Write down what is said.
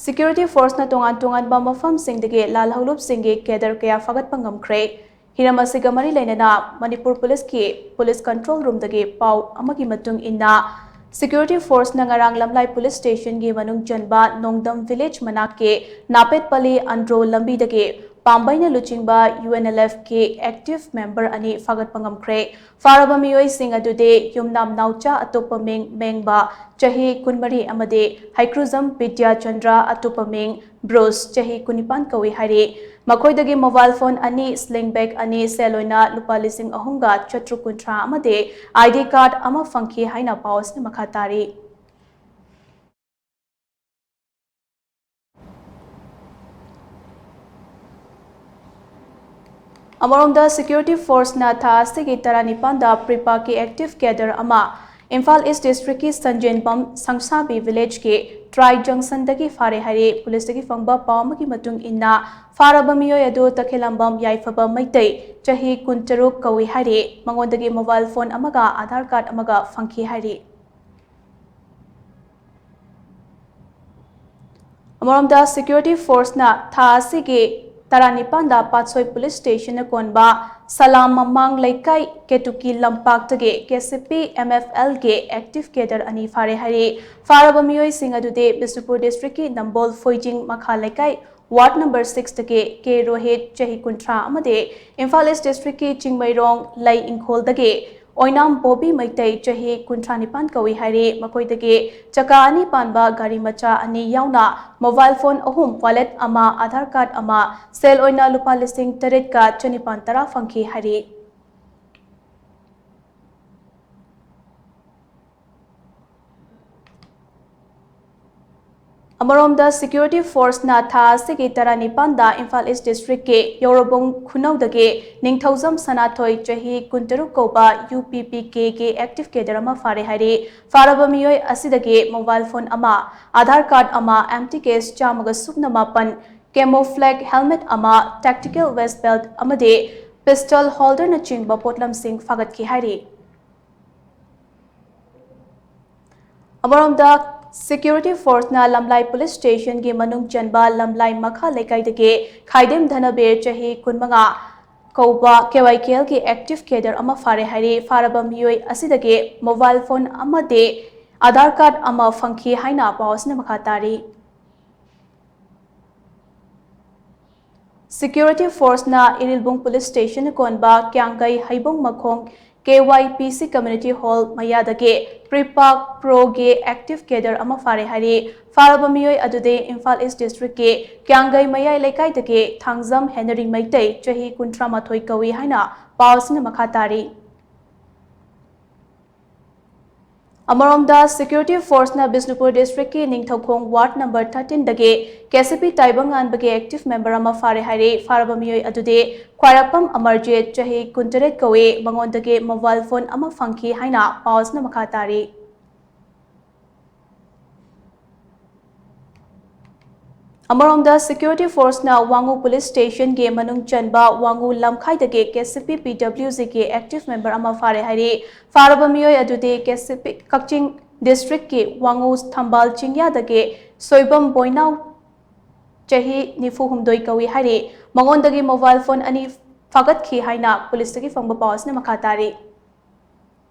Security Force na tongan mafam singdagi lalhaulup singgi kedar kaya fagat pangamkre. Hiram asiga mari lainana Manipur Police ki Police Control Room dagi pau amagi matung inna Security Force na ngarang Lamlai Police Station gi manung janba Nongdam Village manake Napet Pali Andro Lambi dagi Pambaina Luchingba UNLF ki active member ani fagat pangamkre. Faraba miyoi sing adude yumnam naucha atopa mengba Chahi Kunmari amade Haikruzam Vidya Chandra atopa Bros Chahi Kunipan kawi hari. Makoidagi mobile phone ani sling bag ani seloina lupa lising ahunga chatru kuntra amade ID card ama fangki haina paus ni makatari. Amaronda Security Force na tha sigi taranipanda Pripa ki active cadre ama Imphal East District ki Sanjenpam Sangsabi Village ki Tri Junction dagi fare hari police dagi fangba pawma ki matung inna faraba miyoi adu takhelambam yaifaba maitai chahi kuntaruk kawi hari mangondagi mobile phone amaga Aadhaar card amaga fangki hari. Amaronda Security Force na tha sigi Taranipanda Patsoi Police Station na konba Salam Mamang Laikai Ketuki Lampak tage KCP MFL ge active cadre ani fare hari faraba miyoi sing adude Bisnupur District ki Nambol Foijing Makha Laikai Ward number 6 tage K Rohit Chahi Kuntra amade Imphal East District ki Chingmairong Lai Inkhol dage Oinam Bobby Maitai Chahi Kuntranipan kawi hari makoidagi chaka ani panba gari macha ani yauna mobile phone ahum wallet ama Aadhaar card ama sel oina lupa listing tarit ka chanipan tara fangki hari. Amaronda Security Force na tha sigi taranipanda Imphal East District ke Yorobong Khunau dage Ningthauzam Sanathoi Chahi Kuntaruk koba UPPK ke active cadre ama fare hari faraba miyoi asidage mobile phone ama Aadhaar card ama empty case chamaga sukna mapan camouflage helmet ama tactical vest belt amade pistol holder na chingba potlam sing fagat ki hari. Amaronda Security Force na Lamlai Police Station gi manung janba Lamlai Makha Laikai dage Khaidem Dhanaber Chahi Kunmanga Kauba KYKL ki active cadre ama fare hari faraba miyoi asidage mobile phone amade Aadhaar card ama fangki haina paus na makatari. Security Force na Irilbung Police Station konba Kyangkai Haibong Makhong KYPC Community Hall Mayadage Pripak Pro ge active cadre ama fare hari faraba miyoi adude Imphal East District ke Kyanggai Mayai Laikai dage Thangjam Henry Maitai Chahi Kuntramathoi kawi haina pausina makatari. Amaronda Security Force na Bisnupur District ki Ningthaukhong Ward number 13 dage KCP Taibangan bage active member ama fare hari faraba miyoi adude Khwarapam Amarjit Chahi Kuntaret kawe mangondage mobile phone ama fangki haina pausna makatari. Amaronda Security Force na Wangu Police Station ge manung chanba Wangu Lamkhai dage KCP PWZ ge active member ama fare hari faraba miyoi adude KCP Kakching District ki Wangu Thambal Chingya dage Soibam Boinau Chahi Nifu Humdoi kawi hari mangondagi mobile phone ani fagat ki haina police dagi fangba paus na makatari.